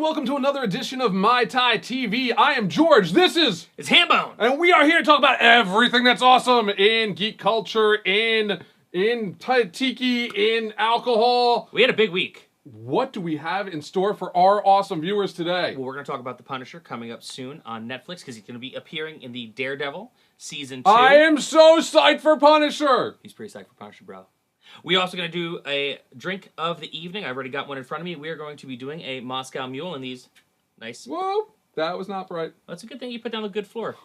welcome to another edition of Mai Tai TV. I am George. It's Hambone. And we are here to talk about everything that's awesome in geek culture, in Tiki, in alcohol. We had a big week. What do we have in store for our awesome viewers today? Well, we're going to talk about The Punisher coming up soon on Netflix because he's going to be appearing in the Daredevil Season 2. I am so psyched for Punisher. He's pretty psyched for Punisher, bro. We're also going to do a drink of the evening. I've already got one in front of me. We are going to be doing a Moscow Mule in these nice... Whoa, that was not bright. That's a good thing you put down a good floor.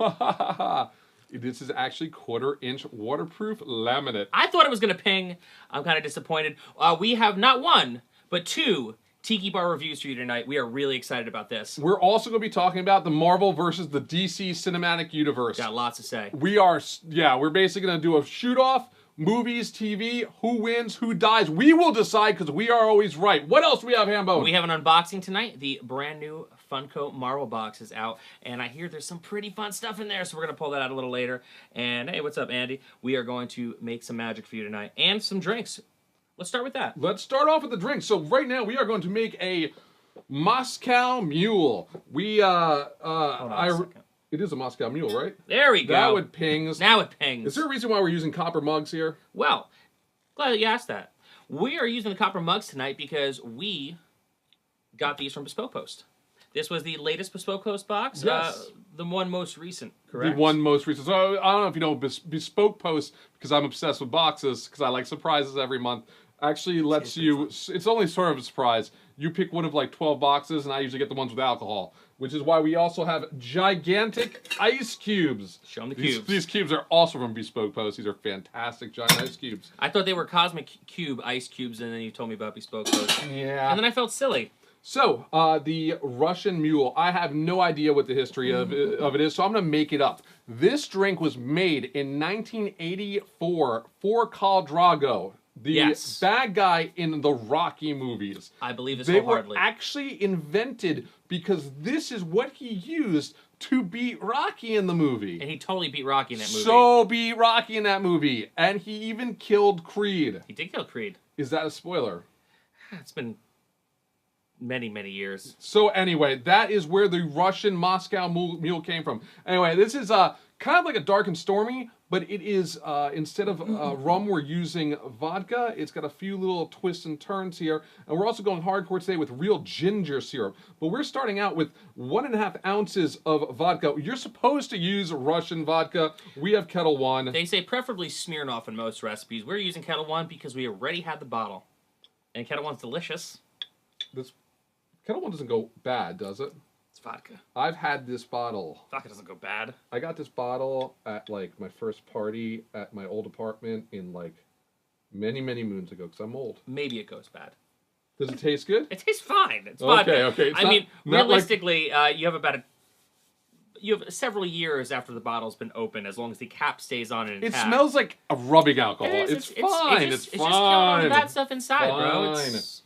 This is actually 1/4-inch waterproof laminate. I thought it was going to ping. I'm kind of disappointed. We have not one, but two Tiki Bar reviews for you tonight. We are really excited about this. We're also going to be talking about the Marvel versus the DC Cinematic Universe. Got lots to say. We're basically going to do a shoot-off. Movies, TV, who wins, who dies. We will decide because we are always right. What else do we have, Hambone? We have an unboxing tonight. The brand new Funko Marvel box is out, and I hear there's some pretty fun stuff in there, so we're going to pull that out a little later. And hey, what's up, Andy? We are going to make some magic for you tonight, and some drinks. Let's start with that. Let's start off with the drinks. So right now, we are going to make a Moscow Mule. Hold on a second. It is a Moscow Mule, right? There we go. That would ping. Now it pings. Is there a reason why we're using copper mugs here? Well, glad that you asked that. We are using the copper mugs tonight because we got these from Bespoke Post. This was the latest Bespoke Post box. Yes. The one most recent, correct? The one most recent. So I don't know if you know Bespoke Post, because I'm obsessed with boxes, because I like surprises every month. Actually lets you, it's only sort of a surprise. You pick one of like 12 boxes, and I usually get the ones with alcohol, which is why we also have gigantic ice cubes. Show them the cubes. These cubes are also from Bespoke Post. These are fantastic giant ice cubes. I thought they were Cosmic Cube ice cubes, and then you told me about Bespoke Post. Yeah. And then I felt silly. So, the Russian Mule. I have no idea what the history of it is, so I'm going to make it up. This drink was made in 1984 for Khal Drago, the bad guy in the Rocky movies. I believe this They wholeheartedly. were actually invented because this is what he used to beat Rocky in the movie. And he totally beat Rocky in that movie. So beat Rocky in that movie. And he even killed Creed. He did kill Creed. Is that a spoiler? It's been many, many years. So anyway, that is where the Russian Moscow Mule came from. Anyway, this is kind of like a dark and stormy, but it is, instead of rum, we're using vodka. It's got a few little twists and turns here. And we're also going hardcore today with real ginger syrup. But we're starting out with 1.5 ounces of vodka. You're supposed to use Russian vodka. We have Kettle One. They say preferably Smirnoff in most recipes. We're using Kettle One because we already had the bottle. And Kettle One's delicious. This Kettle One doesn't go bad, does it? It's vodka. I've had this bottle. Vodka doesn't go bad. I got this bottle at like my first party at my old apartment in like many, many moons ago because I'm old. Maybe it goes bad. Does it taste good? It tastes fine. It's vodka. Okay. I mean, realistically, you have several years after the bottle's been open, as long as the cap stays on and intact. It smells like a rubbing alcohol. It's fine. It's just killing all the bad stuff inside, bro.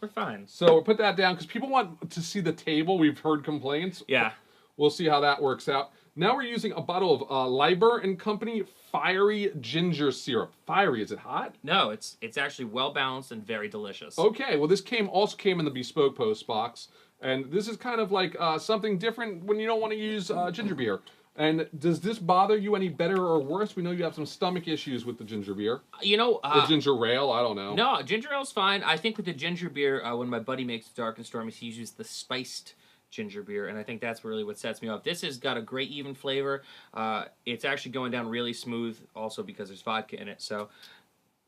We're fine. So we'll put that down because people want to see the table. We've heard complaints. Yeah. We'll see how that works out. Now we're using a bottle of Liber & Company Fiery Ginger Syrup. Fiery, is it hot? No, it's actually well balanced and very delicious. Okay, well this also came in the Bespoke Post box. And this is kind of like something different when you don't want to use ginger beer. And does this bother you any better or worse? We know you have some stomach issues with the ginger beer. You know... or ginger ale, I don't know. No, ginger ale's fine. I think with the ginger beer, when my buddy makes Dark and Stormy, he uses the spiced ginger beer, and I think that's really what sets me off. This has got a great even flavor. It's actually going down really smooth, also because there's vodka in it, so...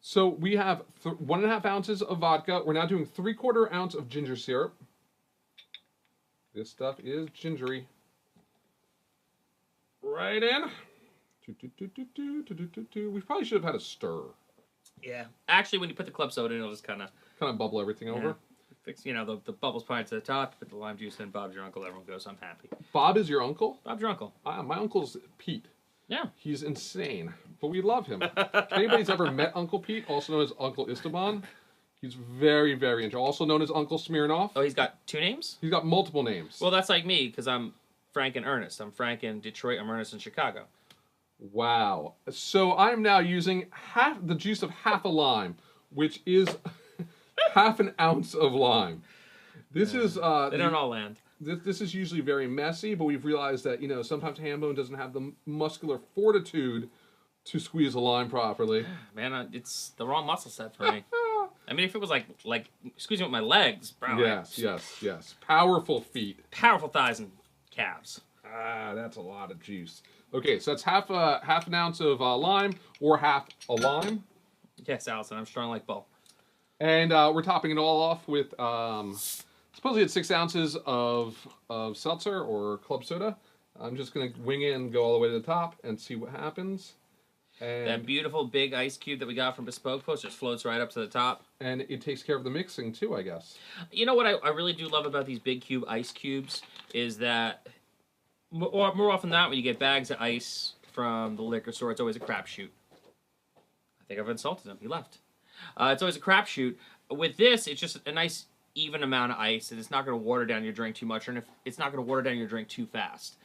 So we have 1.5 ounces of vodka. We're now doing 3/4 ounce of ginger syrup. This stuff is gingery. Right in. We probably should have had a stir. Yeah. Actually, when you put the club soda in, it'll just kind of bubble everything over. Fix, you know, the bubbles probably to the top, put the lime juice in, Bob's your uncle, everyone goes, I'm happy. Bob is your uncle? Bob's your uncle. My uncle's Pete. Yeah. He's insane, but we love him. If anybody's ever met Uncle Pete, also known as Uncle Esteban, he's very, very interesting. Also known as Uncle Smirnoff. Oh, he's got 2 names? He's got multiple names. Well, that's like me, because I'm Frank and Ernest. I'm Frank in Detroit, I'm Ernest in Chicago. Wow. So I'm now using the juice of half a lime, which is 1/2 ounce of lime. This is... they don't all land. this is usually very messy, but we've realized that, you know, sometimes Hambone doesn't have the muscular fortitude to squeeze a lime properly. Man, it's the wrong muscle set for me. I mean, if it was like squeezing with my legs, bro. Yes. Powerful feet. Powerful thighs and calves. Ah, that's a lot of juice. Okay, so that's half an ounce of lime or half a lime. Yes, Allison, I'm strong like bull. And we're topping it all off with supposedly it's 6 ounces of seltzer or club soda. I'm just gonna wing it and go all the way to the top and see what happens. And that beautiful big ice cube that we got from Bespoke Post just floats right up to the top. And it takes care of the mixing too, I guess. You know what I really do love about these big cube ice cubes is that more often than not, when you get bags of ice from the liquor store, it's always a crapshoot. I think I've insulted him. He left. It's always a crapshoot. With this, it's just a nice even amount of ice, and it's not going to water down your drink too much, and it's not going to water down your drink too fast.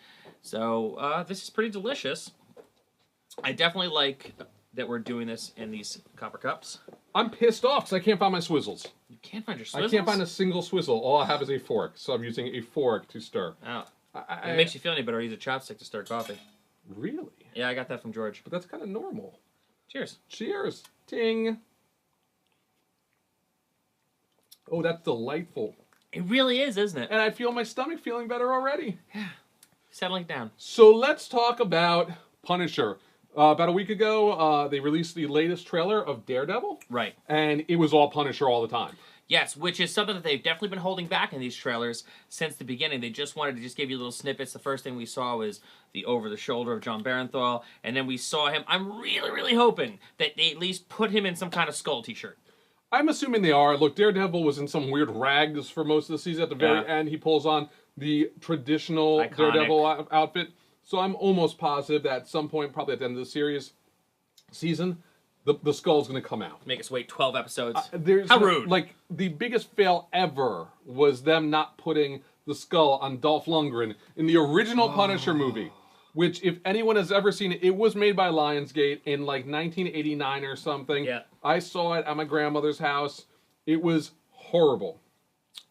So this is pretty delicious. I definitely like that we're doing this in these copper cups. I'm pissed off because I can't find my swizzles. You can't find your swizzles? I can't find a single swizzle. All I have is a fork, so I'm using a fork to stir. Oh. It makes you feel any better, I use a chopstick to stir coffee. Really? Yeah, I got that from George. But that's kind of normal. Cheers. Cheers. Ting. Oh, that's delightful. It really is, isn't it? And I feel my stomach feeling better already. Yeah. Settling down. So let's talk about Punisher. About a week ago, they released the latest trailer of Daredevil. Right. And it was all Punisher all the time. Yes, which is something that they've definitely been holding back in these trailers since the beginning. They just wanted to just give you little snippets. The first thing we saw was the over-the-shoulder of John Barenthal, and then we saw him. I'm really, really hoping that they at least put him in some kind of skull t-shirt. I'm assuming they are. Look, Daredevil was in some weird rags for most of the season. At the very end, he pulls on the traditional Iconic Daredevil outfit. So I'm almost positive that at some point, probably at the end of the season, the skull's going to come out. Make us wait 12 episodes. How rude. Like, the biggest fail ever was them not putting the skull on Dolph Lundgren in the original Punisher movie. Which, if anyone has ever seen it, it was made by Lionsgate in, like, 1989 or something. Yeah. I saw it at my grandmother's house. It was horrible.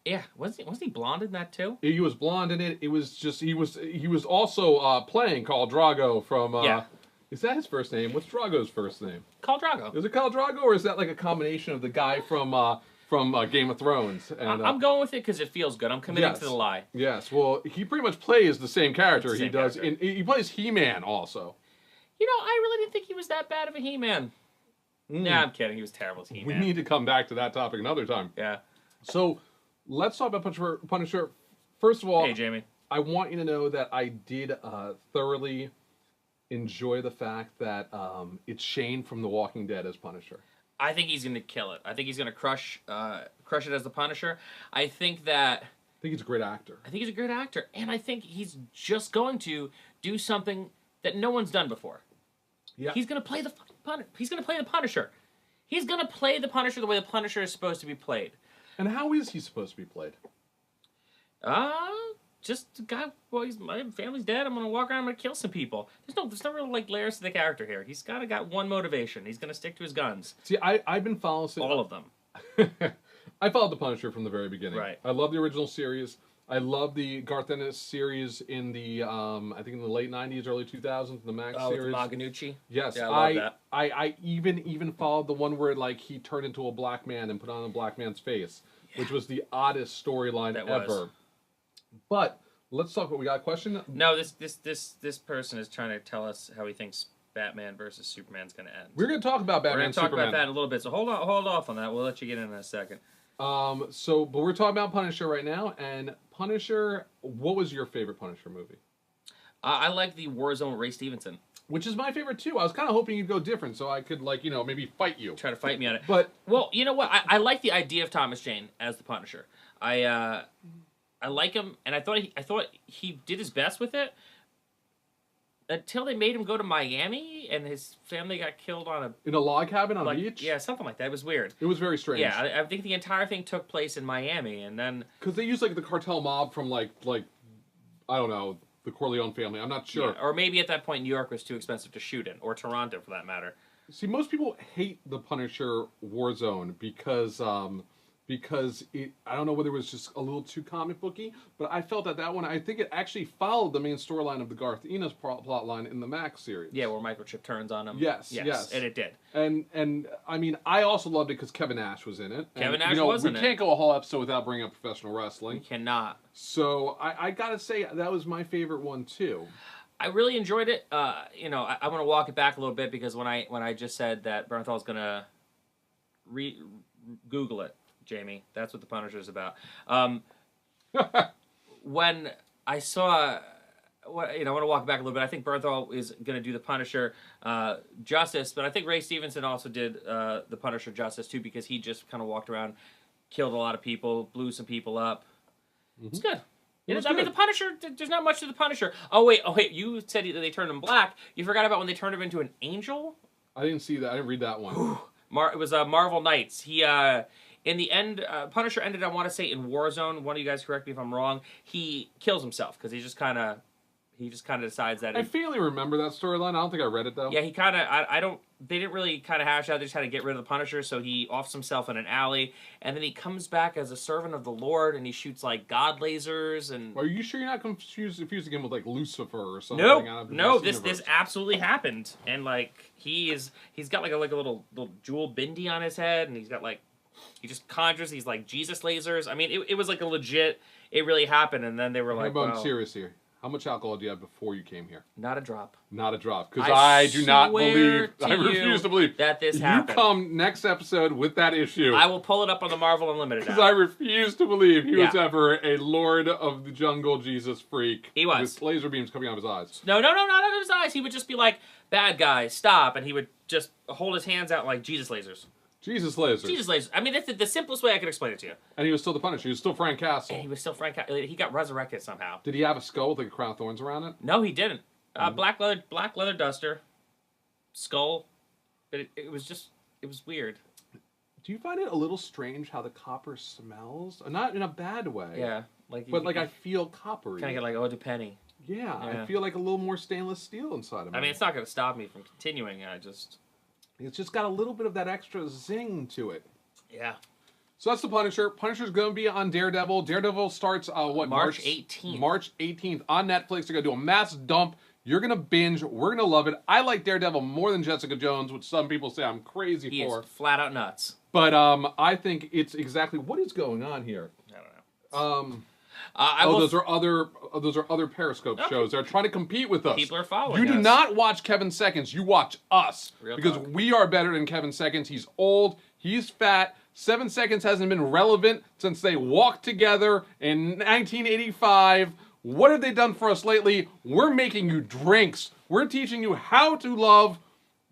Yeah, wasn't he blonde in that too? He was blonde in it. It was just he was also playing Khal Drogo from. Is that his first name? What's Drogo's first name? Khal Drogo. Is it Khal Drogo, or is that like a combination of the guy from Game of Thrones? And, I'm going with it because it feels good. I'm committing to the lie. Yes. Well, he pretty much plays the same character he does. He plays He-Man also. You know, I really didn't think he was that bad of a He-Man. Nah, I'm kidding. He was terrible as He-Man. We need to come back to that topic another time. Yeah. So. Let's talk about Punisher. First of all, hey, Jamie. I want you to know that I did thoroughly enjoy the fact that it's Shane from The Walking Dead as Punisher. I think he's going to kill it. I think he's going to crush it as the Punisher. I think he's a great actor. And I think he's just going to do something that no one's done before. Yeah. He's going to play the Punisher. He's going to play the Punisher. He's going to play the Punisher the way the Punisher is supposed to be played. And how is he supposed to be played? Just a guy. Well, my family's dead. I'm gonna walk around. I'm gonna kill some people. There's no real like layers to the character here. He's got one motivation. He's gonna stick to his guns. See, I've been following all of them. I followed the Punisher from the very beginning. Right. I love the original series. I love the Garth Ennis series in the I think in the late '90s, early 2000s, the Max series. With Maganucci. Yes, yeah, I love that. I even followed the one where like he turned into a black man and put on a black man's face, which was the oddest storyline ever. But let's talk. We got a question? No, this person is trying to tell us how he thinks Batman versus Superman's going to end. We're going to talk about Batman. We're going to talk about that in a little bit. So hold off on that. We'll let you get in a second. But we're talking about Punisher right now, and Punisher. What was your favorite Punisher movie? I like the Warzone with Ray Stevenson, which is my favorite too. I was kind of hoping you'd go different, so I could maybe fight you. Try to fight me on it. But well, you know what? I like the idea of Thomas Jane as the Punisher. I like him, and I thought he did his best with it. Until they made him go to Miami, and his family got killed in a log cabin on a beach? Yeah, something like that. It was weird. It was very strange. Yeah, I think the entire thing took place in Miami, and then... Because they used, the cartel mob from, I don't know, the Corleone family. I'm not sure. Yeah, or maybe at that point New York was too expensive to shoot in, or Toronto, for that matter. See, most people hate the Punisher Warzone because because I don't know whether it was just a little too comic booky, but I felt that one, I think it actually followed the main storyline of the Garth Ennis plot line in the Max series. Yeah, where Microchip turns on him. Yes. And it did. And I mean, I also loved it because Kevin Nash was in it. Kevin Nash was in it. We can't go a whole episode without bringing up professional wrestling. We cannot. So I gotta say, that was my favorite one, too. I really enjoyed it. I want to walk it back a little bit because when I just said that Bernthal's going to Google it, Jamie. That's what the Punisher is about. When I saw, I want to walk back a little bit. I think Bernthal is going to do the Punisher justice, but I think Ray Stevenson also did the Punisher justice too because he just kind of walked around, killed a lot of people, blew some people up. Mm-hmm. It's good. I mean, the Punisher, there's not much to the Punisher. Oh, wait, you said that they turned him black. You forgot about when they turned him into an angel? I didn't see that. I didn't read that one. It was Marvel Knights. He, in the end, Punisher ended, I want to say, in Warzone. One of you guys correct me if I'm wrong. He kills himself because he just kind of decides that. I vaguely remember that storyline. I don't think I read it, though. Yeah, he kind of, they didn't really kind of hash out. They just had to get rid of the Punisher, so he offs himself in an alley, and then he comes back as a servant of the Lord, and he shoots, like, God lasers, and... Are you sure you're not confusing him with, like, Lucifer or something? No, this absolutely happened, and, like, he's got, like, a little jewel bindi on his head, and he's got, like, he just conjures these, like, Jesus lasers. I mean, it was, like, a legit, it really happened, and then they were like, I'm serious here. How much alcohol do you have before you came here? Not a drop. Not a drop. Because I do not believe, I refuse to believe that this happened. You come next episode with that issue. I will pull it up on the Marvel Unlimited Because I refuse to believe he was ever a Lord of the Jungle Jesus freak. He was. With laser beams coming out of his eyes. No, not out of his eyes. He would just be like, bad guy, stop. And he would just hold his hands out like Jesus lasers. Jesus lasers. Jesus lasers. I mean, that's the simplest way I can explain it to you. And he was still the Punisher. He was still Frank Castle. And he was still Frank Castle. He got resurrected somehow. Did he have a skull with like a crown of thorns around it? No, he didn't. Black leather duster, skull. But it was weird. Do you find it a little strange how the copper smells? Not in a bad way. Yeah. But I feel coppery. Kind of get like eau de penny. Yeah, I feel like a little more stainless steel inside of me. I mean, it's not going to stop me from continuing. It's just got a little bit of that extra zing to it. Yeah. So that's the Punisher. Punisher's going to be on Daredevil. Daredevil starts, March 18th. March 18th on Netflix. They're going to do a mass dump. You're going to binge. We're going to love it. I like Daredevil more than Jessica Jones, which some people say I'm crazy for. He is flat out nuts. But I think it's exactly... What is going on here? I don't know. Those are other Periscope shows. They're trying to compete with us. People are following us. You do not watch Kevin Seconds. You watch us. Real because talk. We are better than Kevin Seconds. He's old. He's fat. 7 Seconds hasn't been relevant since they walked together in 1985. What have they done for us lately? We're making you drinks. We're teaching you how to love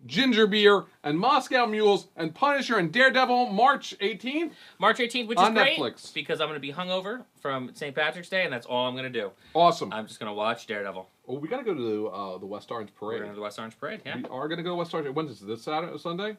ginger beer and Moscow Mules and Punisher and Daredevil March 18th. March 18th, which is on great Netflix. Because I'm going to be hungover from St. Patrick's Day, and that's all I'm going to do. Awesome. I'm just going to watch Daredevil. Well, we got to go to the West Orange Parade. We're going to the West Orange Parade, yeah. We are going to go to West Orange. When is this Saturday or Sunday?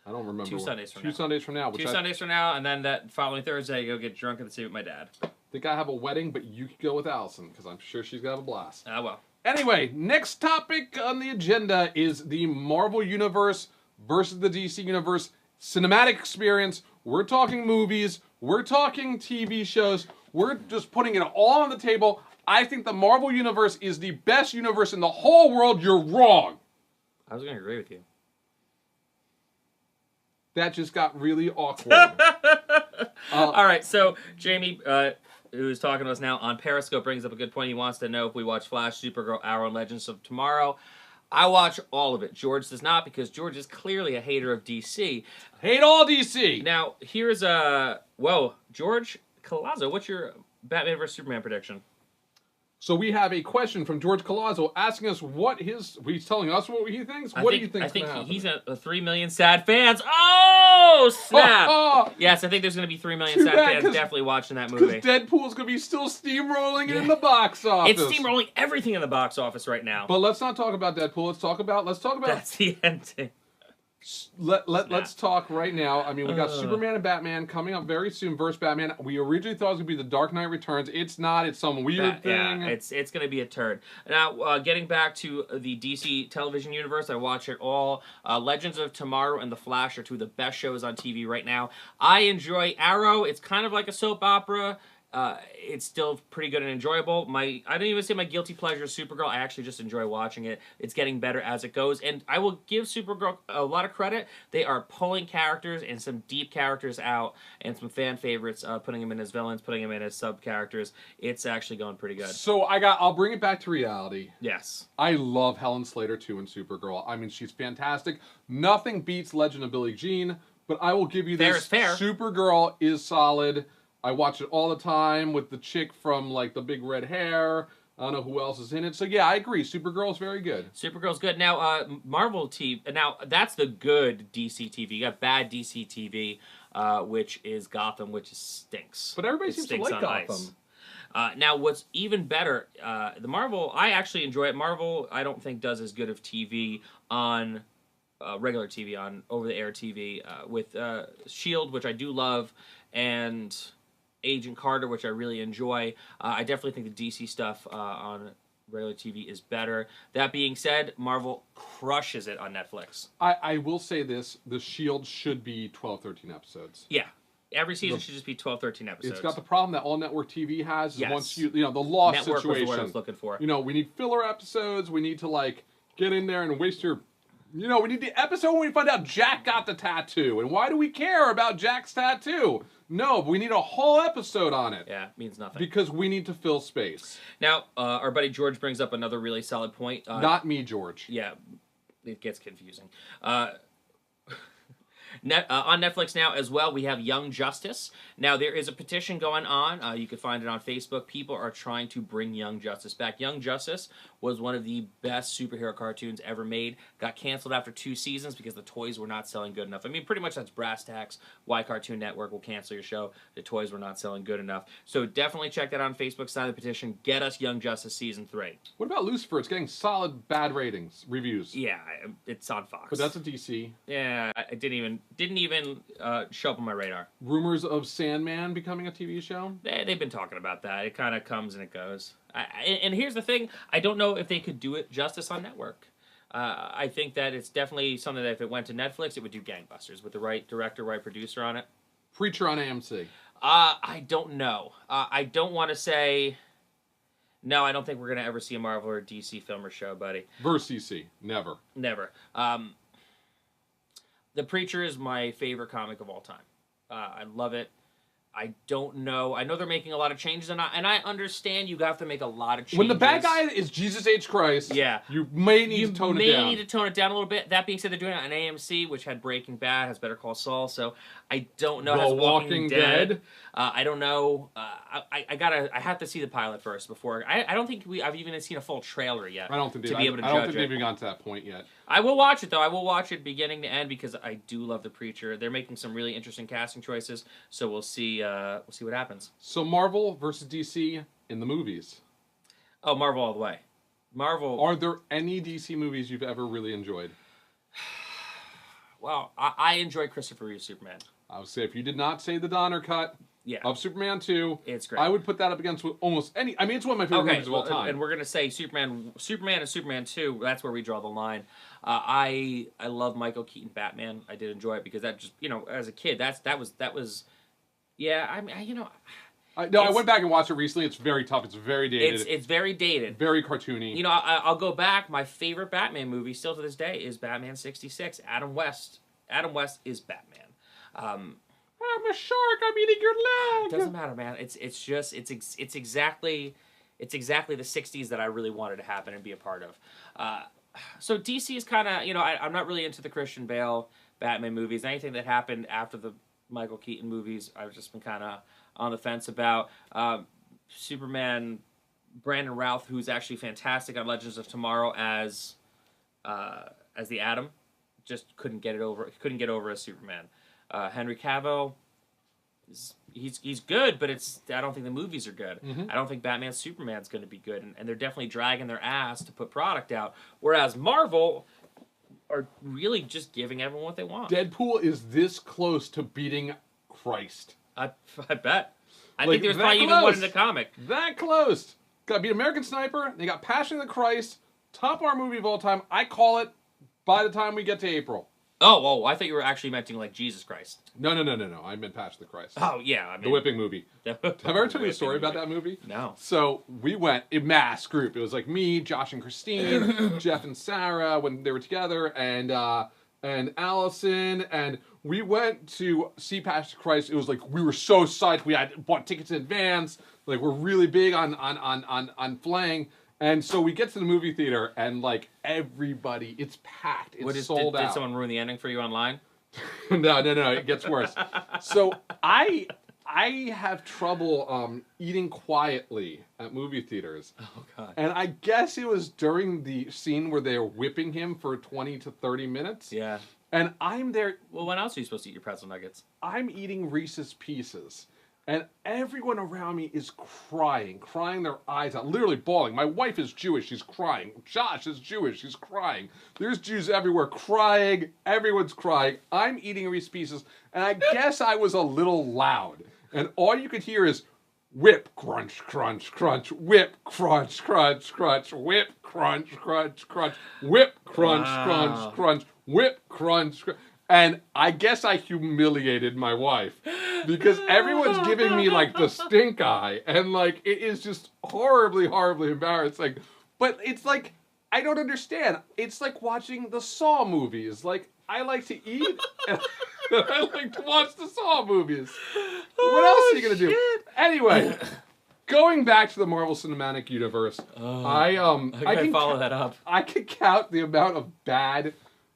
I don't remember. 2 Sundays from now. 2 Sundays from now. Sundays from now, and then that following Thursday, I go get drunk at the sea with my dad. I think I have a wedding, but you could go with Allison, because I'm sure she's going to have a blast. Well. Anyway, next topic on the agenda is the Marvel Universe versus the DC Universe cinematic experience. We're talking movies. We're talking TV shows. We're just putting it all on the table. I think the Marvel Universe is the best universe in the whole world. You're wrong. I was going to agree with you. That just got really awkward. All right, so Jamie, who is talking to us now on Periscope, brings up a good point. He wants to know if we watch Flash, Supergirl, Arrow, and Legends of Tomorrow. I watch all of it. George does not, because George is clearly a hater of DC. Hate all DC. Now, here's George Colazzo, what's your Batman vs. Superman prediction? So we have a question from George Colazzo asking us he's telling us what he thinks. What do you think? I think he's a 3 million sad fans. Oh, snap. Yes, I think there's going to be 3 million sad fans definitely watching that movie. Because Deadpool's going to be still steamrolling it in the box office. It's steamrolling everything in the box office right now. But let's not talk about Deadpool. Let's talk about... That's the ending. Let's talk right now. I mean, we got Superman and Batman coming up very soon versus Batman. We originally thought it was going to be The Dark Knight Returns. It's not. It's some weird thing. Yeah, it's going to be a turd. Now, getting back to the DC television universe, I watch it all. Legends of Tomorrow and The Flash are two of the best shows on TV right now. I enjoy Arrow. It's kind of like a soap opera. It's still pretty good and enjoyable. I don't even say my guilty pleasure is Supergirl. I actually just enjoy watching it. It's getting better as it goes. And I will give Supergirl a lot of credit. They are pulling characters and some deep characters out and some fan favorites, putting them in as villains, putting them in as sub-characters. It's actually going pretty good. So I'll bring it back to reality. Yes. I love Helen Slater too in Supergirl. I mean, she's fantastic. Nothing beats Legend of Billie Jean, but I will give you this. Fair. Supergirl is solid. I watch it all the time with the chick from, like, the big red hair. I don't know who else is in it. So, yeah, I agree. Supergirl's very good. Supergirl's good. Now, Marvel TV... Now, that's the good DC TV. You got bad DC TV, which is Gotham, which stinks. But everybody seems to like Gotham. Now, what's even better, the Marvel... I actually enjoy it. Marvel, I don't think, does as good of TV on... regular TV, on over-the-air TV, with S.H.I.E.L.D., which I do love, and... Agent Carter, which I really enjoy. I definitely think the DC stuff on regular TV is better. That being said, Marvel crushes it on Netflix. I will say this. The S.H.I.E.L.D. should be 12, 13 episodes. Yeah. Every season should just be 12, 13 episodes. It's got the problem that all network TV has. Yes. Once the lost network situation. Was what I was looking for. We need filler episodes. We need to, like, get in there and waste your... we need the episode when we find out Jack got the tattoo. And why do we care about Jack's tattoo? No, we need a whole episode on it. Yeah, means nothing. Because we need to fill space. Now, our buddy George brings up another really solid point. Not me, George. Yeah, it gets confusing. On Netflix now as well, we have Young Justice. Now, there is a petition going on. You can find it on Facebook. People are trying to bring Young Justice back. Young Justice was one of the best superhero cartoons ever made. Got canceled after 2 seasons because the toys were not selling good enough. I mean, pretty much that's brass tacks. Why Cartoon Network will cancel your show. The toys were not selling good enough. So definitely check that on Facebook. Sign the petition. Get us Young Justice Season 3. What about Lucifer? It's getting solid bad reviews. Yeah, it's on Fox. But that's a DC. Yeah, I didn't even show up on my radar. Rumors of Sandman becoming a TV show? They've been talking about that. It kind of comes and it goes. And here's the thing. I don't know if they could do it justice on network. I think that it's definitely something that if it went to Netflix, it would do gangbusters with the right director, right producer on it. Preacher on AMC. I don't know. I don't want to say... No, I don't think we're going to ever see a Marvel or DC film or show, buddy. Versus DC. Never. Never. The Preacher is my favorite comic of all time. I love it. I don't know. I know they're making a lot of changes, and I understand you have to make a lot of changes. When the bad guy is Jesus H. Christ, yeah, you may need to tone it down. You may need to tone it down a little bit. That being said, they're doing it on AMC, which had Breaking Bad, has Better Call Saul, so I don't know. The Walking Dead. I don't know. I have to see the pilot first before. I don't think I've even seen a full trailer yet. I don't think to be able to judge I don't think they've even gotten to that point yet. I will watch it though. I will watch it beginning to end because I do love The Preacher. They're making some really interesting casting choices, so we'll see. We'll see what happens. So Marvel versus DC in the movies. Oh, Marvel all the way. Marvel. Are there any DC movies you've ever really enjoyed? Well, I enjoy Christopher Reeve's Superman. I would say if you did not say the Donner cut of Superman 2, it's great. I would put that up against almost any... I mean, it's one of my favorite movies of all time. And we're going to say Superman and Superman 2, that's where we draw the line. I love Michael Keaton Batman. I did enjoy it because that just, as a kid, that was... Yeah, I mean, I went back and watched it recently. It's very tough. It's very dated. It's very dated. Very cartoony. I'll go back. My favorite Batman movie, still to this day, is Batman '66. Adam West. Adam West is Batman. I'm a shark. I'm eating your leg. Doesn't matter, man. It's exactly the '60s that I really wanted to happen and be a part of. So DC is kind of I'm not really into the Christian Bale Batman movies. Anything that happened after the Michael Keaton movies, I've just been kind of on the fence about. Superman, Brandon Routh, who's actually fantastic on Legends of Tomorrow as the Atom, just couldn't get over as Superman. Henry Cavill, he's good, but I don't think the movies are good. Mm-hmm. I don't think Batman Superman's going to be good, and they're definitely dragging their ass to put product out. Whereas Marvel, are really just giving everyone what they want. Deadpool is this close to beating Christ. I bet. I Like, think there's that probably even one close. in the comic. That close. Got beat American Sniper. They got Passion of the Christ. Top R movie of all time. I call it by the time we get to April. Oh, I thought you were actually mentioning like Jesus Christ. No. I meant Passion of the Christ. Oh yeah, I mean, The whipping movie. Have I ever told you a story about that movie? No. So we went a mass group. It was like me, Josh and Christine, Jeff and Sarah when they were together, and Allison, and we went to see Passion of the Christ. It was like we were so psyched. We had bought tickets in advance. Like we're really big on flying. And so we get to the movie theater, and like everybody, it's packed. It's sold out. Did someone ruin the ending for you online? No, it gets worse. So I have trouble eating quietly at movie theaters. Oh god. And I guess it was during the scene where they're whipping him for 20 to 30 minutes. Yeah. And I'm there. Well, when else are you supposed to eat your pretzel nuggets? I'm eating Reese's Pieces. And everyone around me is crying their eyes out, literally bawling. My wife is Jewish, she's crying. Josh is Jewish, he's crying. There's Jews everywhere crying. Everyone's crying. I'm eating Reese's Pieces, and I guess I was a little loud. And all you could hear is whip, crunch, crunch, crunch, whip, crunch, crunch, crunch, whip, crunch, crunch, crunch, whip, crunch, crunch, crunch, whip, crunch, crunch. And I guess I humiliated my wife because everyone's giving me like the stink eye, and like it is just horribly, horribly embarrassing. But it's like I don't understand. It's like watching the Saw movies. Like I like to eat, and I like to watch the Saw movies. What else are you gonna do? Anyway, going back to the Marvel Cinematic Universe, I can follow that up. I can count the amount of bad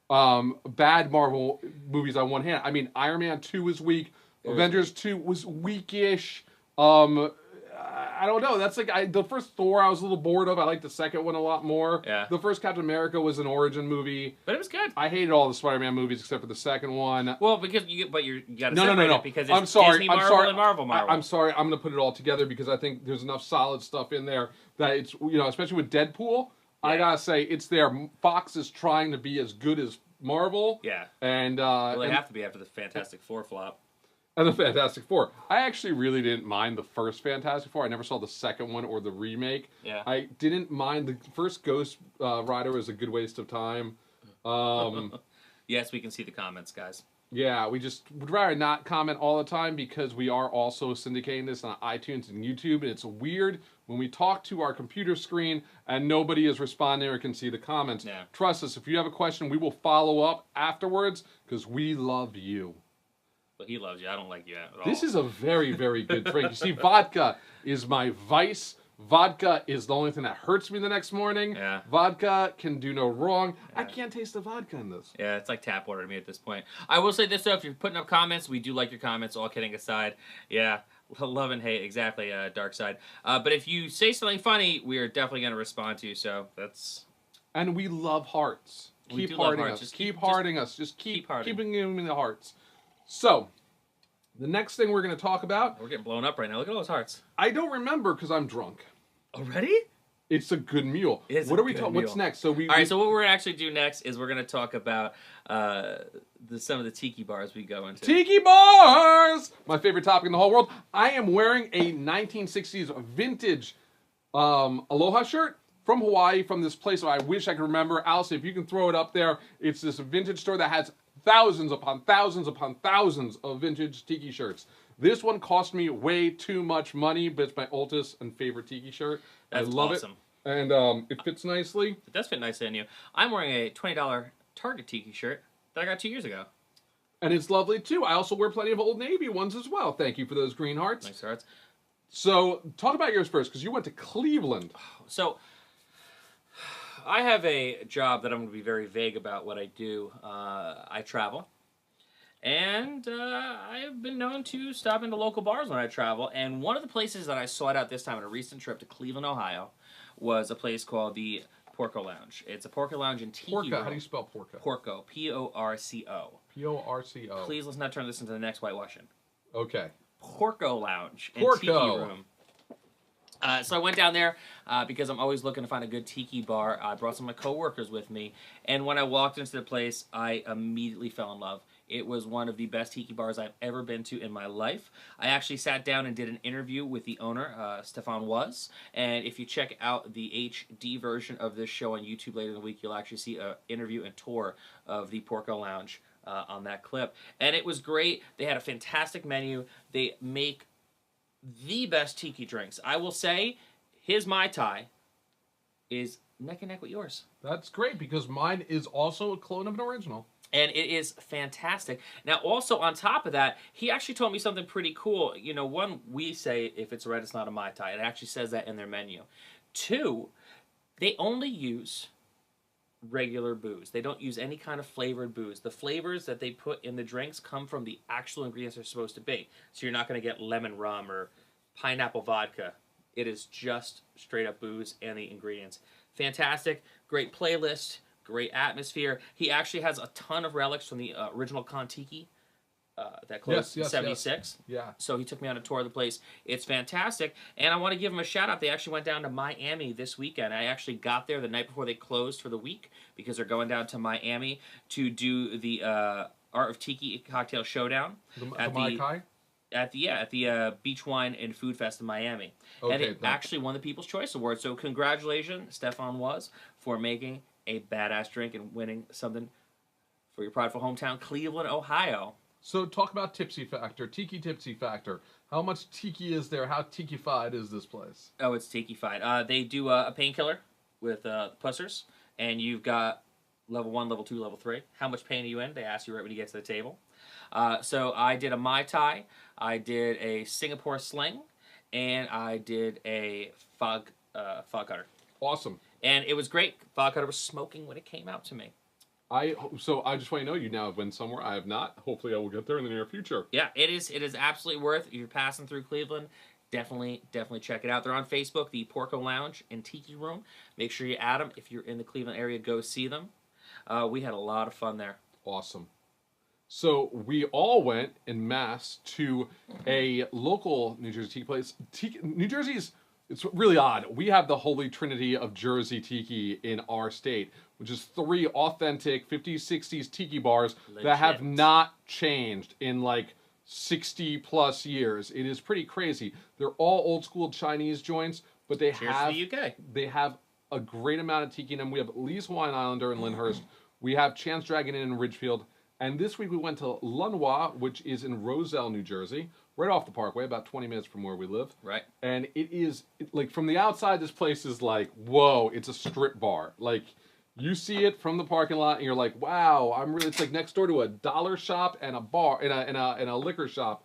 Marvel movies on one hand. I mean, Iron Man 2 was weak. Avengers 2 was weakish. I don't know. That's like the first Thor I was a little bored of. I liked the second one a lot more. Yeah. The first Captain America was an origin movie. But it was good. I hated all the Spider-Man movies except for the second one. Well, because you got to No. separate it because it's I'm sorry. Disney Marvel and Marvel. I'm sorry. I'm going to put it all together because I think there's enough solid stuff in there that it's, especially with Deadpool, yeah. I gotta say it's there. Fox is trying to be as good as Marvel. Yeah. And well, they have to be after the Fantastic Four flop. And the Fantastic Four. I actually really didn't mind the first Fantastic Four. I never saw the second one or the remake. Yeah. I didn't mind the first Ghost Rider was a good waste of time. Yes, we can see the comments, guys. Yeah, we just would rather not comment all the time because we are also syndicating this on iTunes and YouTube, and it's weird when we talk to our computer screen and nobody is responding or can see the comments. Yeah. Trust us, if you have a question, we will follow up afterwards because we love you. But he loves you. I don't like you at all. This is a very, very good drink. You see, vodka is my vice. Vodka is the only thing that hurts me the next morning. Yeah. Vodka can do no wrong. Yeah. I can't taste the vodka in this. Yeah, it's like tap water to me at this point. I will say this, though. If you're putting up comments, we do like your comments, all kidding aside. Yeah, love and hate, exactly, dark side. But if you say something funny, we are definitely going to respond to you, so that's... And we love hearts. We Keep do love hearting hearts. us. Keep hearting us. Just keep hearting. keeping them in the hearts. So, the next thing we're going to talk about... We're getting blown up right now. Look at all those hearts. I don't remember because I'm drunk. Already? It's a good mule. What are we talking? What's next? So all right. So what we're gonna actually do next is we're gonna talk about some of the tiki bars we go into. Tiki bars, my favorite topic in the whole world. I am wearing a 1960s vintage Aloha shirt from Hawaii, from this place I wish I could remember. Allison, if you can throw it up there, it's this vintage store that has thousands upon thousands upon thousands of vintage tiki shirts. This one cost me way too much money, but it's my oldest and favorite tiki shirt. That's I love awesome. it. And it fits nicely. It does fit nicely on you. I'm wearing a $20 Target tiki shirt that I got 2 years ago. And it's lovely, too. I also wear plenty of Old Navy ones as well. Thank you for those green hearts. Nice hearts. So, talk about yours first, because you went to Cleveland. So, I have a job that I'm going to be very vague about what I do. I travel. And I have been known to stop into local bars when I travel. And one of the places that I sought out this time on a recent trip to Cleveland, Ohio, was a place called the Porco Lounge. It's a Porco Lounge in Tiki. Porco, how do you spell Porco? Porco, P-O-R-C-O. P-O-R-C-O. Please let's not turn this into the next whitewashing. Okay. Porco Lounge in Porco. Tiki Room. So I went down there because I'm always looking to find a good tiki bar. I brought some of my coworkers with me, and when I walked into the place, I immediately fell in love. It was one of the best tiki bars I've ever been to in my life. I actually sat down and did an interview with the owner, Stefan Was, and if you check out the HD version of this show on YouTube later in the week, you'll actually see an interview and tour of the Porco Lounge on that clip. And it was great. They had a fantastic menu. They make the best tiki drinks. I will say his Mai Tai is neck and neck with yours. That's great because mine is also a clone of an original. And it is fantastic. Now, also on top of that, he actually told me something pretty cool. You know, one, we say if it's red, it's not a Mai Tai. It actually says that in their menu. Two, they only use regular booze. They don't use any kind of flavored booze. The flavors that they put in the drinks come from the actual ingredients they're supposed to be. So you're not going to get lemon rum or pineapple vodka. It is just straight up booze and the ingredients. Fantastic. Great playlist. Great atmosphere. He actually has a ton of relics from the original Con Tiki that closed in 76. Yeah. So he took me on a tour of the place. It's fantastic. And I want to give him a shout out. They actually went down to Miami this weekend. I actually got there the night before they closed for the week because they're going down to Miami to do the Art of Tiki Cocktail Showdown. The Mai Tai? At the Beach Wine and Food Fest in Miami. Okay, and it actually won the People's Choice Award. So congratulations, Stefan Was, for making a badass drink and winning something for your prideful hometown, Cleveland, Ohio. So talk about tipsy factor, tiki tipsy factor. How much tiki is there? How tiki-fied is this place? Oh, it's tiki-fied. They do a painkiller with pussers, and you've got level 1, level 2, level 3. How much pain are you in? They ask you right when you get to the table. So I did a Mai Tai, I did a Singapore Sling, and I did a fog cutter. Awesome. And it was great. Fog cutter was smoking when it came out to me. So I just want to know, you now have been somewhere. I have not. Hopefully I will get there in the near future. Yeah, it is absolutely worth. If you're passing through Cleveland, definitely check it out. They're on Facebook, the Porco Lounge and Tiki Room. Make sure you add them. If you're in the Cleveland area, go see them. We had a lot of fun there. Awesome. So we all went en masse to a local New Jersey tiki place. New Jersey's, it's really odd. We have the holy trinity of Jersey tiki in our state, which is 3 authentic 50s, 60s tiki bars that have not changed in like 60 plus years. It is pretty crazy. They're all old school Chinese joints, but they they have a great amount of tiki in them. We have at least Hawaiian Islander in Lyndhurst. We have Chance Dragon Inn in Ridgefield. And this week we went to Lun Wah, which is in Roselle, New Jersey, right off the Parkway, about 20 minutes from where we live. Right. And it is, like, from the outside, this place is like, whoa, it's a strip bar. Like, you see it from the parking lot, and you're like, wow, it's like next door to a dollar shop and a bar, and a liquor shop.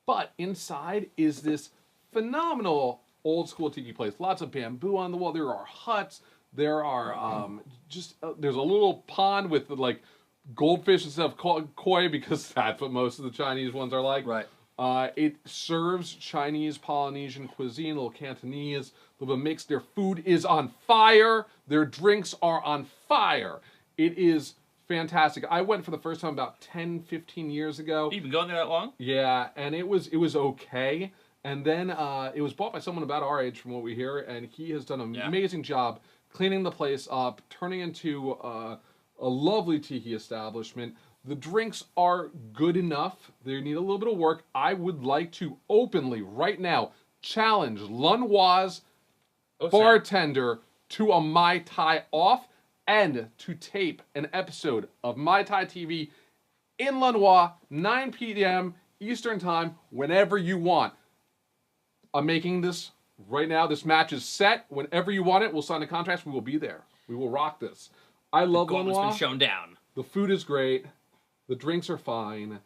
But inside is this phenomenal old school tiki place. Lots of bamboo on the wall. There are huts. There are, there's a little pond with, like, goldfish instead of koi, because that's what most of the Chinese ones are like. Right. It serves Chinese, Polynesian cuisine, a little Cantonese, a little bit mixed. Their food is on fire. Their drinks are on fire. It is fantastic. I went for the first time about 10, 15 years ago. You've been going there that long? Yeah, and it was okay. And then it was bought by someone about our age, from what we hear, and he has done an amazing job cleaning the place up, turning into a lovely tiki establishment. The drinks are good enough. They need a little bit of work. I would like to openly, right now, challenge Lun Wah's bartender to a Mai Tai-0ff and to tape an episode of Mai Tai TV in Lun Wah, 9 p.m. Eastern Time, whenever you want. I'm making this right now. This match is set. Whenever you want it, we'll sign the contracts. We will be there. We will rock this. I love Lun Wah. Been shown down. The food is great. The drinks are fine.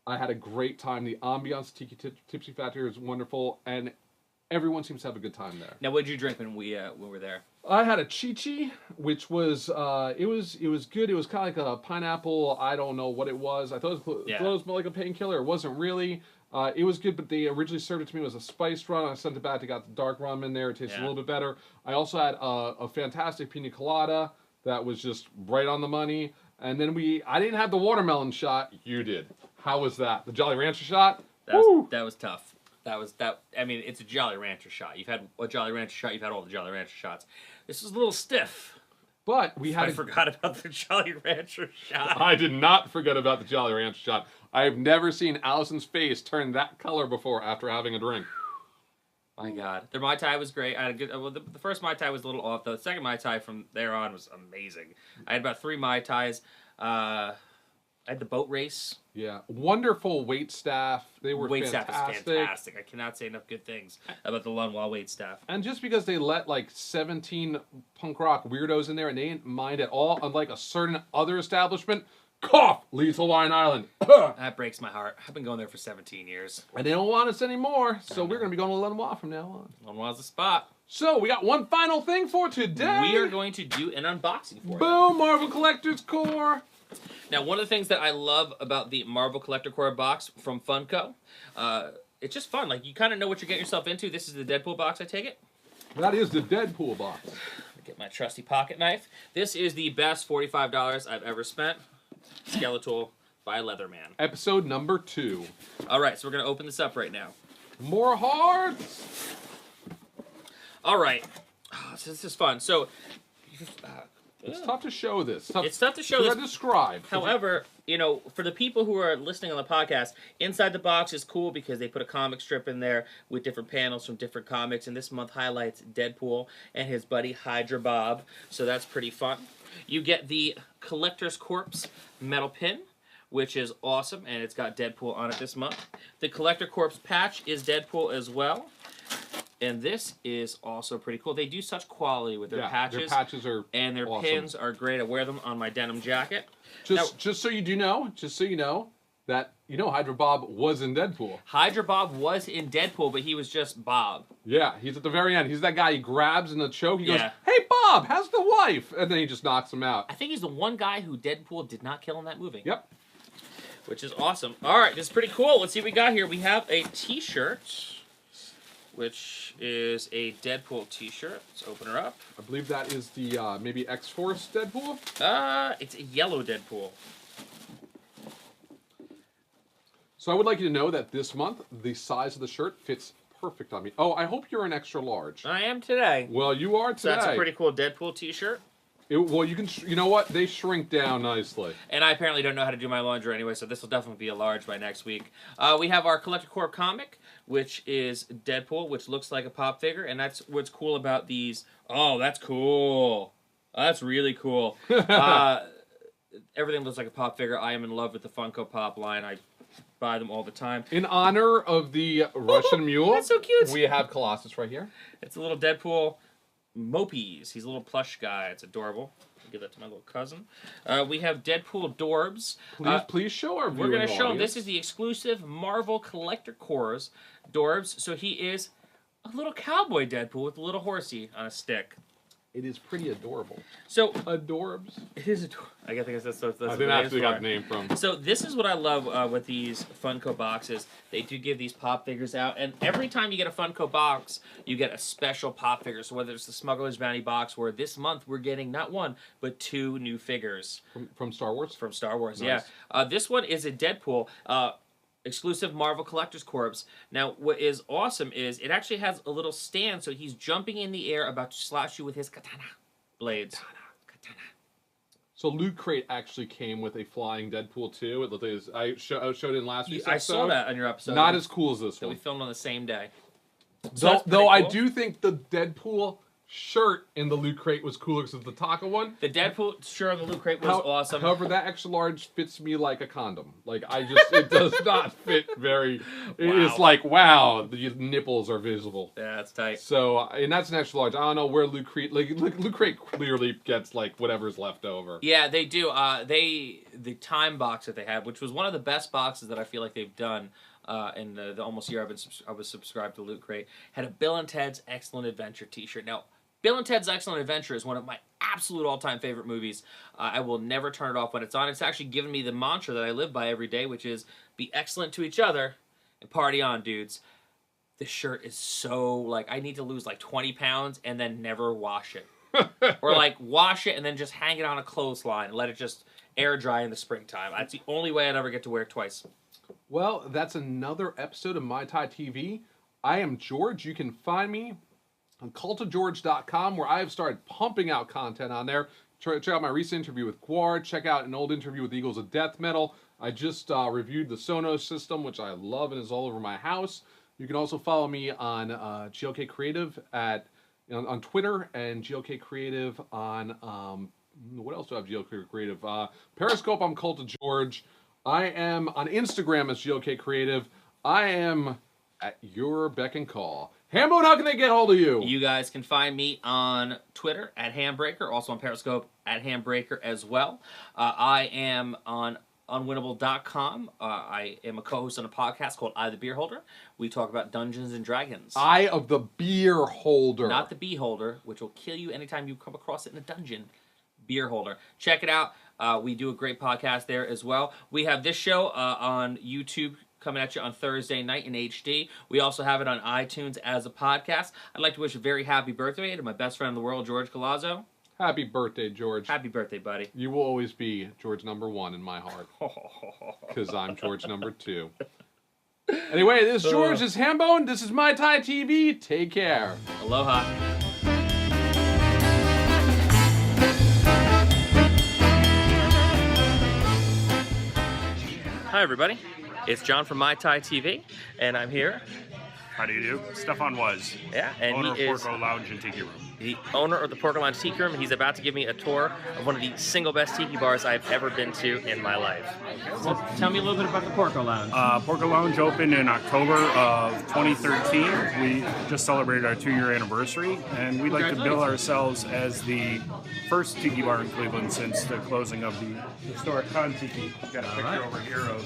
I had a great time. The ambiance, Tiki Tipsy Factory is wonderful, and everyone seems to have a good time there. Now, what did you drink when we were there? I had a Chi-Chi, which was it was good. It was kind of like a pineapple. I don't know what it was. I thought it was more like a painkiller. It wasn't really. It was good, but they originally served it to me as a spiced rum. I sent it back. They got the dark rum in there. It tasted a little bit better. I also had a fantastic pina colada that was just right on the money. And then I didn't have the watermelon shot. You did. How was that? The Jolly Rancher shot? That was tough. I mean, it's a Jolly Rancher shot. You've had a Jolly Rancher shot. You've had all the Jolly Rancher shots. This is a little stiff. But I forgot about the Jolly Rancher shot. I did not forget about the Jolly Rancher shot. I have never seen Allison's face turn that color before after having a drink. My God, their Mai Tai was great. I had a good. Well, the first Mai Tai was a little off. The second Mai Tai from there on was amazing. I had about 3 Mai Tais. I had the boat race. Yeah, wonderful wait staff. They were Waitstaff fantastic. is fantastic. I cannot say enough good things about the Lun Wah waitstaff. And just because they let like 17 punk rock weirdos in there and they didn't mind at all, unlike a certain other establishment, cough, leaves Hawaiian Island. That breaks my heart. I've been going there for 17 years. And they don't want us anymore, so we're going to be going to Lun Wah from now on. Lun Wah's the spot. So, we got one final thing for today. We are going to do an unboxing for you. Boom, Marvel Collector's Core. Now, one of the things that I love about the Marvel Collector Core box from Funko, it's just fun. Like, you kind of know what you're getting yourself into. This is the Deadpool box, I take it? That is the Deadpool box. Get my trusty pocket knife. This is the best $45 I've ever spent. Skeletal by Leatherman. Episode number 2. All right, so we're going to open this up right now. More hearts. All right. Oh, this is fun. So, it's tough to show this. It's tough to show this. Describe. However, you know, for the people who are listening on the podcast, inside the box is cool because they put a comic strip in there with different panels from different comics, and this month highlights Deadpool and his buddy Hydra Bob, so that's pretty fun. You get the Collector's Corpse metal pin, which is awesome, and it's got Deadpool on it this month. The Collector Corpse patch is Deadpool as well. And this is also pretty cool. They do such quality with their patches. Their patches are and their awesome. pins are great. I wear them on my denim jacket. Just so you know, that Hydra Bob was in Deadpool. Hydra Bob was in Deadpool, but he was just Bob. Yeah, he's at the very end. He's that guy he grabs in the choke. He goes, "Hey Bob, how's the wife?" And then he just knocks him out. I think he's the one guy who Deadpool did not kill in that movie. Yep. Which is awesome. All right, this is pretty cool. Let's see what we got here. We have a T-shirt, which is a Deadpool T-shirt. Let's open her up. I believe that is the maybe X-Force Deadpool. It's a yellow Deadpool. So I would like you to know that this month the size of the shirt fits perfect on me. Oh, I hope you're an extra large. I am today. Well, you are today. So that's a pretty cool Deadpool T-shirt. Well, you know what? They shrink down nicely. And I apparently don't know how to do my laundry anyway, so this will definitely be a large by next week. We have our Collector Core comic, which is Deadpool, which looks like a pop figure, and that's what's cool about these. Oh, that's cool. That's really cool. Everything looks like a pop figure. I am in love with the Funko Pop line. I buy them all the time. In honor of the Russian Mule, that's so cute. We have Colossus right here. It's a little Deadpool Mopies. He's a little plush guy. It's adorable. I'll give that to my little cousin. We have Deadpool Dorbs. Please show our viewing We're going to show him. audience. This is the exclusive Marvel Collector Cores Dorbs. So he is a little cowboy Deadpool with a little horsey on a stick. It is pretty adorable. So Adorbs. It is adorable. I guess that's I didn't actually got the name from. So this is what I love with these Funko boxes. They do give these pop figures out, and every time you get a Funko box, you get a special pop figure. So whether it's the Smuggler's Bounty box, where this month we're getting not 1 but 2 new figures From Star Wars. From Star Wars, nice. Yeah. This one is a Deadpool. Exclusive Marvel Collector's Corpse. Now, what is awesome is it actually has a little stand, so he's jumping in the air about to slash you with his katana blades. Katana. So Loot Crate actually came with a flying Deadpool too. It looked like I showed it in last week's I episode. saw that on your episode. Not as cool as this that one. we filmed on the same day. Though cool. I do think the Deadpool shirt in the Loot Crate was cooler because of the Taka one. The Deadpool shirt on the Loot Crate was awesome. However, that extra large fits me like a condom. Like it does not fit very. It's like, wow, the nipples are visible. Yeah, that's tight. So, and that's an extra large. I don't know where Loot Crate. Loot Crate clearly gets like whatever's left over. Yeah, they do. The time box that they had, which was one of the best boxes that I feel like they've done. In the almost year I was subscribed to Loot Crate, had a Bill and Ted's Excellent Adventure T-shirt. Now, Bill and Ted's Excellent Adventure is one of my absolute all-time favorite movies. I will never turn it off when it's on. It's actually given me the mantra that I live by every day, which is be excellent to each other and party on, dudes. This shirt is so, like, I need to lose like 20 pounds and then never wash it. Or like wash it and then just hang it on a clothesline and let it just air dry in the springtime. That's the only way I'd ever get to wear it twice. Well, that's another episode of Mai Tai TV. I am George. You can find me on cultofgeorge.com, where I've started pumping out content on there. Check out my recent interview with Guar. Check out an old interview with Eagles of Death Metal. I just reviewed the Sonos system, which I love and is all over my house. You can also follow me on GLK Creative on Twitter, and GLK Creative on what else do I have? GLK Creative Periscope. I'm Cult of George. I am on Instagram as GLK Creative. I am at your beck and call. Hambone, how can they get hold of you? You guys can find me on Twitter at Hambreaker, also on Periscope at Hambreaker as well. I am on unwinnable.com. I am a co-host on a podcast called Eye of the Beer Holder. We talk about Dungeons and Dragons. Eye of the Beer Holder. Not the bee holder, which will kill you anytime you come across it in a dungeon. Beer Holder. Check it out. We do a great podcast there as well. We have this show on YouTube coming at you on Thursday night in HD. We also have it on iTunes as a podcast. I'd like to wish a very happy birthday to my best friend in the world, George Galazzo. Happy birthday, George. Happy birthday, buddy. You will always be George number 1 in my heart. Because I'm George number 2. Anyway, this is George. This is Hambone. This is Mai Tai TV. Take care. Aloha. Hi, everybody. It's John from Mai Tai TV, and I'm here. How do you do? Stefan was. Yeah, and owner he of is Porco Lounge and Tiki Room. the owner of the Porco Lounge Tiki Room. He's about to give me a tour of one of the single best tiki bars I've ever been to in my life. So tell me a little bit about the Porco Lounge. Porco Lounge opened in October of 2013. We just celebrated our 2-year anniversary, and we'd like to bill ourselves as the first tiki bar in Cleveland since the closing of the historic Con Tiki. We've got a picture over here of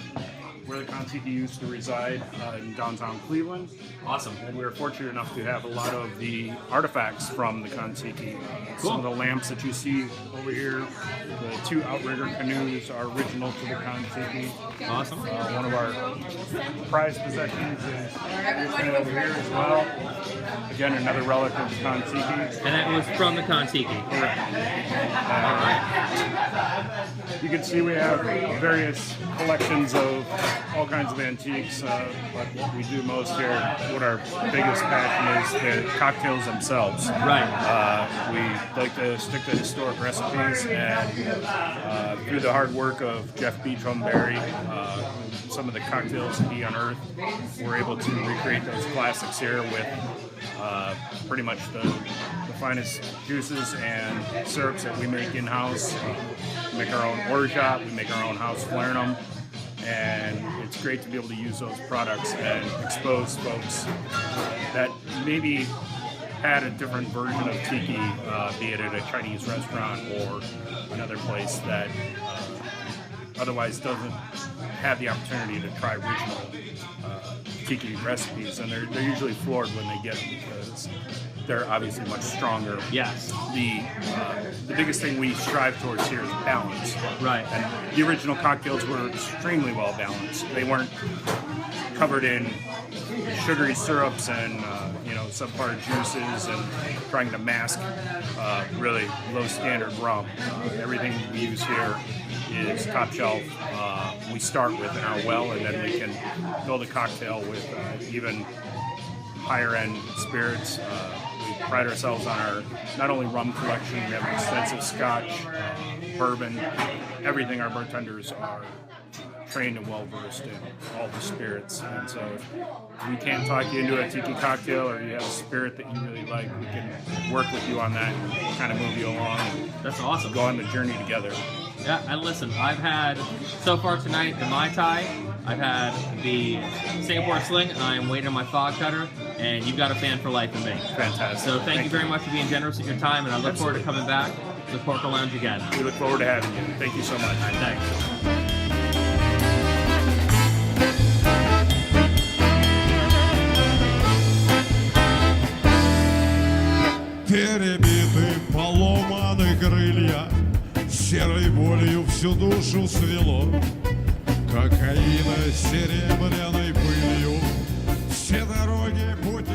where the Con Tiki used to reside in downtown Cleveland. Awesome. And we were fortunate enough to have a lot of the artifacts from the Con Tiki. Cool. Some of the lamps that you see over here, the 2 outrigger canoes are original to the Con Tiki. Awesome. One of our prized possessions is this one over here as well. Again, another relic of the Con Tiki. And that was from the Con Tiki. Correct. You can see we have various collections of all kinds of antiques, but what we do most here, what our biggest passion is, the cocktails themselves. Right. We like to stick to historic recipes, and through the hard work of Jeff Beachumberry, some of the cocktails that he unearthed, we're able to recreate those classics here with pretty much the finest juices and syrups that we make in-house. We make our own orgeat, we make our own house flarenum, and it's great to be able to use those products and expose folks that maybe had a different version of tiki, be it at a Chinese restaurant or another place that otherwise doesn't have the opportunity to try original tiki recipes, and they're usually floored when they get them because they're obviously much stronger. Yes. The biggest thing we strive towards here is balance. Right. And the original cocktails were extremely well balanced. They weren't covered in sugary syrups and subpar juices and trying to mask really low standard rum. Everything we use here is top shelf. We start with in our well, and then we can build a cocktail with even higher end spirits. We pride ourselves on our not only rum collection, we have an extensive scotch, bourbon, everything. Our bartenders are trained and well versed in all the spirits, and so if we can't talk you into a tiki cocktail or you have a spirit that you really like, we can work with you on that and kind of move you along. That's awesome. Go on the journey together. Yeah, and listen, I've had, so far tonight, the Mai Tai, I've had the Singapore Sling, I'm waiting on my fog cutter, and you've got a fan for life in me. Fantastic. So thank you very much for being generous with your time, and I look forward to coming back to the Porco Lounge again. We look forward to having you. Thank you so much. All right, thanks. Перебиты, поломаны крылья, серой болью всю душу свело, кокаина серебряной пылью, все дороги пути